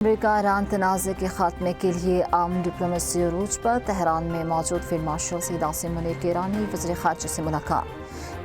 America Iran तनाज़े के खात्मे के लिए आम डिप्लोमेसी अरूज पर तेहरान में मौजूद फील्ड मार्शल सईद आसिम मुनीर की ईरानी वज़ीर ख़ारजा से मुलाकात।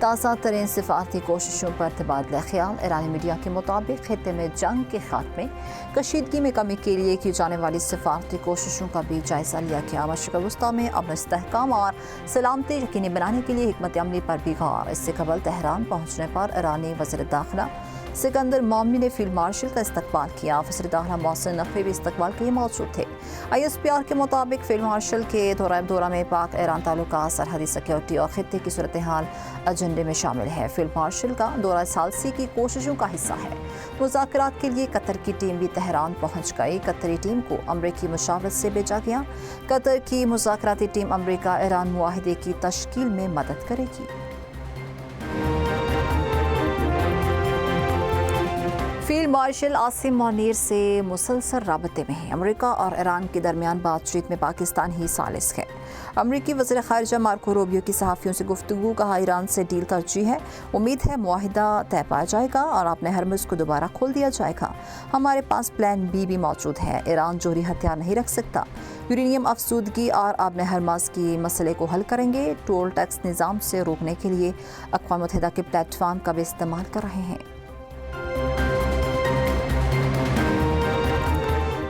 ताज़ा तरीन सिफारती कोशिशों पर तबादला ख्याल। ईरानी मीडिया के मुताबिक खित्ते में जंग के खात्मे कशीदगी में कमी के लिए की जाने वाली सिफारती कोशिशों का भी जायज़ा लिया गया। मशरिक़ वस्ता में अमन इस्तेहकाम और सलामती यकीनी बनाने के लिए हिकमत अमली पर भी गौर। इससे कबल तेहरान पहुँचने पर ईरानी वज़ीर दाखिला सिकंदर मोमनी ने फील्ड मार्शल का इस्तकबाल किया। वज़ीर दाखिला मोहसिन नकवी भी इस्तकबाल के लिए मौजूद थे। ISPR के मुताबिक फील्ड मार्शल के दौरा में पाक ईरान ताल्लुकात, सरहदी सिक्योरिटी और खित्ते की सूरत हाल एजेंडे में शामिल है। फील्ड मार्शल का दौरा सालसी की कोशिशों का हिस्सा है। मुज़ाकरात के लिए कतर की टीम भी तेहरान पहुँच गई। कतरी टीम को अमरीकी मुशावरत से भेजा गया। कतर की मुज़ाकराती टीम अमरीका ईरान मुआहिदे की तश्कील में मदद करेगी। फील्ड मार्शल आसिम मुनीर से मुसलसल राबते में है। अमेरिका और ईरान के दरमियान बातचीत में पाकिस्तान ही सालिस है। अमरीकी वज़ीर ख़ारजा मार्को रूबियो की सहाफ़ियों से गुफ्तगू। कहा, ईरान से डील तरजीह है। उम्मीद है मुआहिदा तय पाया जाएगा और आपने हरमुज़ को दोबारा खोल दिया जाएगा। हमारे पास प्लान बी भी मौजूद है। ईरान जोहरी हथियार नहीं रख सकता। यूरेनियम अफसूदगी और आपने हरमुज़ की मसले को हल करेंगे। टोल टैक्स निज़ाम से रोकने के लिए अक़वाम मुत्तहिदा के प्लेटफार्म का भी इस्तेमाल कर रहे हैं।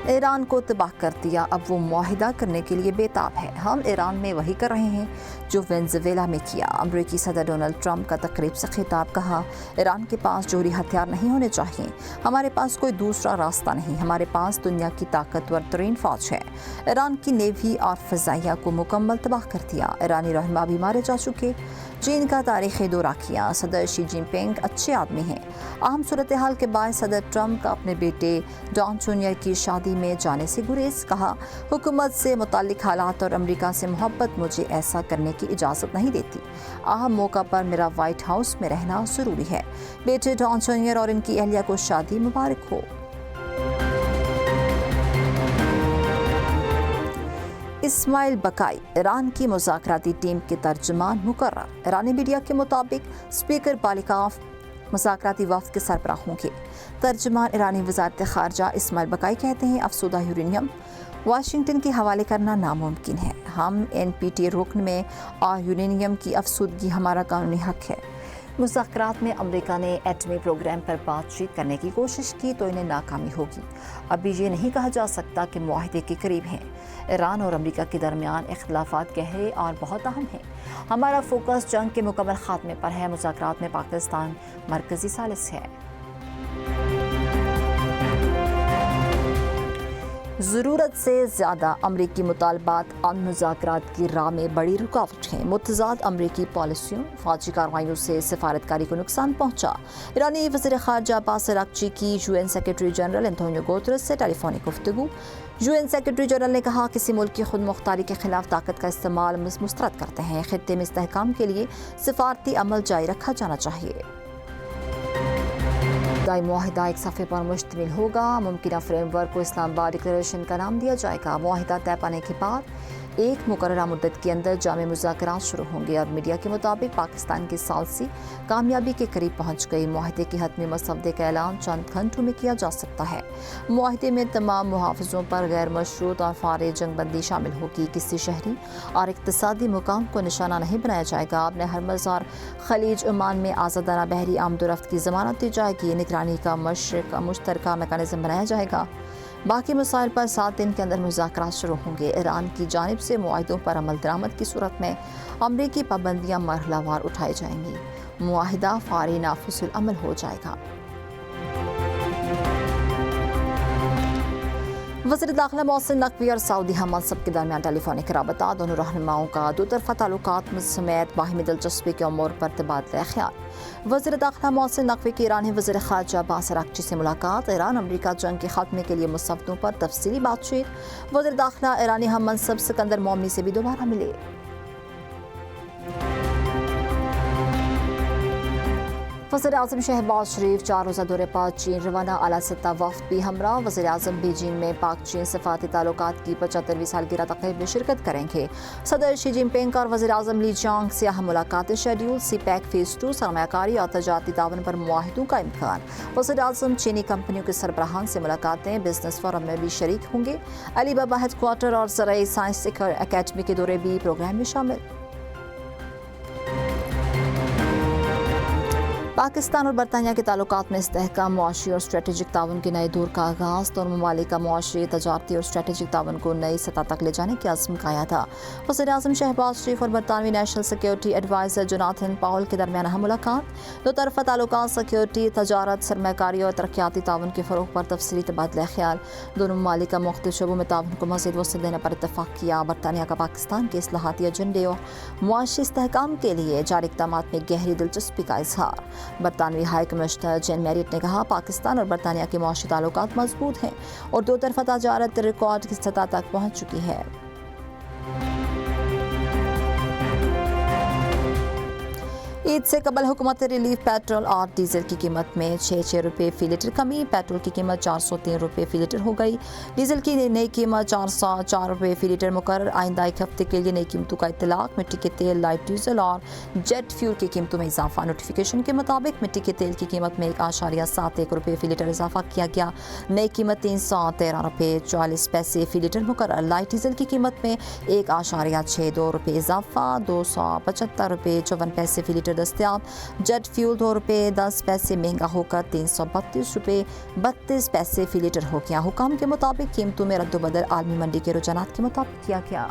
ईरान को तबाह कर दिया, अब वो मुआहिदा करने के लिए बेताब है। हम ईरान में वही कर रहे हैं जो वेनेज़ुएला में किया। अमरीकी सदर डोनाल्ड ट्रंप का तकरीब से खिताब। कहा, ईरान के पास जोहरी हथियार नहीं होने चाहिए। हमारे पास कोई दूसरा रास्ता नहीं। हमारे पास दुनिया की ताकतवर तरीन फौज है। ईरान की नेवी और फ़ज़ाइया को मुकम्मल तबाह कर दिया। ईरानी रहनुमा भी मारे जा चुके। चीन का तारीख़ी दौरा किया। सदर शी जिनपिंग अच्छे आदमी हैं। अहम सूरत हाल के बाद सदर ट्रंप का अपने बेटे डॉन जूनियर की शादी में जाने से गुरेज। कहा, हुकूमत से मुताल्लिक हालात और अमेरिका से मोहब्बत मुझे ऐसा करने की इजाज़त नहीं देती। अहम मौका पर मेरा वाइट हाउस में रहना ज़रूरी है। बेटे डॉन जूनियर और इनकी अहलिया को शादी मुबारक हो। इस्माइल बकाई ईरान की मुज़ाकराती टीम के तर्जुमान मुकर्रर। ईरानी मीडिया के मुताबिक स्पीकर बालिकाफ मुज़ाकराती वफ़द के सरबराह होंगे। तर्जुमान ईरानी वज़ारत ख़ारजा इस्माइल बकाई कहते हैं, अफसूदा यूरेनियम वाशिंगटन के हवाले करना नामुमकिन है। हम NPT रुकन में और यूरेनियम की अफसूदगी हमारा कानूनी हक है। मुज़ाकरात में अमेरिका ने एटमी प्रोग्राम पर बातचीत करने की कोशिश की तो इन्हें नाकामी होगी। अभी ये नहीं कहा जा सकता कि मुआहिदे के करीब हैं। ईरान और अमेरिका के दरमियान इख्तिलाफात गहरे और बहुत अहम हैं। हमारा फोकस जंग के मुकम्मल खात्मे पर है। मुज़ाकरात में पाकिस्तान मरकज़ी सालिस है। ज़रूरत से ज़्यादा अमरीकी मुतालबात अमन मुज़ाकरात की राह में बड़ी रुकावट हैं। मुतज़ाद अमरीकी पॉलिसियों, फ़ौजी कार्रवाइयों से सफारतकारी को नुकसान पहुँचा। ईरानी वज़ीर ख़ारजा अब्बास अराग़ची की UN secretary general Antonio Guterres से टेलीफोनिक गुफ्तगू। UN सेक्रेटरी जनरल ने कहा, किसी मुल्क की खुद मुख्तारी के खिलाफ ताकत का इस्तेमाल मुस्तरद करते हैं। खित्ते में इस्तेहकाम के लिए सिफारती अमल जारी रखा जाना चाहिए। मुआहिदा एक सफ़े पर मुश्तमिल होगा। मुमकिन फ्रेमवर्क को इस्लामाबाद डिक्लेरेशन का नाम दिया जाएगा। मुआहिदा तय पाने के बाद एक मुकर्ररा मुद्दत के अंदर जामे मुज़ाकरात शुरू होंगे। अब मीडिया के मुताबिक पाकिस्तान की सालसी कामयाबी के करीब पहुँच गई। मुआहिदे के हतमी मसवदे का ऐलान चंद घंटों में किया जा सकता है। मुआहिदे में तमाम मुहाफ़िज़ों पर गैर मशरूत और फ़ारे जंगबंदी शामिल होगी। किसी शहरी और इक़्तिसादी मुकाम को निशाना नहीं बनाया जाएगा। अपने हरमुज़ और खलीज ओमान में आज़ादाना बहरी आमदोरफ्त की ज़मानत दी जाएगी। निगरानी का मुश्तरका मेकानिज़म बनाया जाएगा। बाकी मसाइल पर 7 दिन के अंदर मुज़ाकरात शुरू होंगे। ईरान की जानिब से मुआहिदों पर अमल दरामद की सूरत में अमरीकी पाबंदियाँ मरहलावार उठाई जाएंगी। मुआहिदा फ़ौरी नाफिजुल अमल हो जाएगा। वज़ीर दाखिला मोहसिन नकवी और सऊदी हम मनसब के दरमियान टेलीफोनिक राबता। दोनों रहनुमाओं का दो तरफ़ा ताल्लुकात समेत बाहिमी दिलचस्पी के अमूर पर तबादला ख्याल। वज़ीर दाखिला मोहसिन नकवी की ईरानी वज़ीर ख़ारजा अब्बास अराग़ची से मुलाकात। ईरान अमरीका जंग के खात्मे के लिए मुसव्वदों पर तफसीली बातचीत। वज़ीर दाखिला ईरानी हम मनसब सिकंदर मोमनी से भी दोबारा मिले। वज़ीर-ए-आज़म शहबाज शरीफ 4 रोज़ा दौरे पर चीन रवाना, आला सतह वफ़द भी हमरा। वज़ीर-ए-आज़म बीजिंग में पाक चीन सफ़ारती ताल्लुकात की 75वीं सालगिरह तक़रीब में शिरकत करेंगे। सदर शी जिनपिंग और वज़ीर-ए-आज़म ली जांग से अहम मुलाकातें शेड्यूल। CPEC फ़ेज़ 2 सरमायाकारी और तजारती तावन पर मुआहिदों का इम्कान। वज़ीर-ए-आज़म चीनी कंपनियों के सरबराहान से मुलाकातें, बिजनेस फोरम में भी शरीक होंगे। अली बाबा हेडक्वार्टर और ज़राई साइंस अकेडमी के दौरे भी प्रोग्राम में शामिल। पाकिस्तान और बरतानिया के ताल्लुकात में इस्तेहकाम, मुआशी और स्ट्रेटेजिक तावन के नए दौर का आगाज़। दोनों ममालिक का मुआशी, तजारती और स्ट्रेटेजिक तावन को नई सतह तक ले जाने की अज़्म काया था। वज़ीर-ए-आज़म शहबाज शरीफ और बरतानवी नेशनल सिक्योरिटी एडवाइज़र जोनाथन पाउल के दरमियान अहम मुलाकात। दो तरफ़ा ताल्लुकात, सिक्योरिटी, तजारत, सरमायाकारी और तरक्याती तावन के फ़रोग़ पर तफसीली तबादला ख्याल। दोनों ममालिक का मुख्तलिफ़ शोबों में तावन को मज़ीद वसअत देने पर इत्तफ़ाक़ किया। बरतानिया का पाकिस्तान के इस्लाहाती एजेंडे और मुआशी इस्तेहकाम के लिए जारी इक़दामात में गहरी दिलचस्पी का इज़हार। बरतानवी हाई कमिश्नर जेन मैरियट ने कहा, पाकिस्तान और बरतानिया के मुआशी ताल्लुकात मजबूत हैं और दो तरफ़ा तजारत रिकॉर्ड की सतह तक पहुँच चुकी है। ईद से कबल हुकूमत रिलीफ पेट्रोल और डीजल की कीमत में 6 रुपये फ़ी लीटर कमी। पेट्रोल की कीमत 403 रुपये फ़ी लीटर हो गई। डीजल की नई कीमत 404 रुपये फ़ी लीटर मुकर्रर। आइंदा एक हफ्ते के लिए नई कीमतों का इत्तलाक। मिट्टी के तेल, लाइट डीजल और जेट फ्यूल की कीमतों में इजाफा। नोटिफिकेशन के मुताबिक मिट्टी के तेल की कीमत में 1.71 रुपये फ़ी लीटर इजाफा किया गया। नई कीमत 313 रुपये 40 पैसे फ़ी लीटर मुकर्रर। लाइट डीजल की कीमत में 1.62 रुपये इजाफा, 275 रुपये 54 पैसे फ़ी लीटर दस्तियाब। जेट फ्यूल 2 रुपये 10 पैसे महंगा होकर 332 रुपये 32 पैसे फ़ी लीटर हो गया। हुकाम के मुताबिक कीमतों में रद्दोबदल आलमी मंडी के रुझानात के मुताबिक किया गया।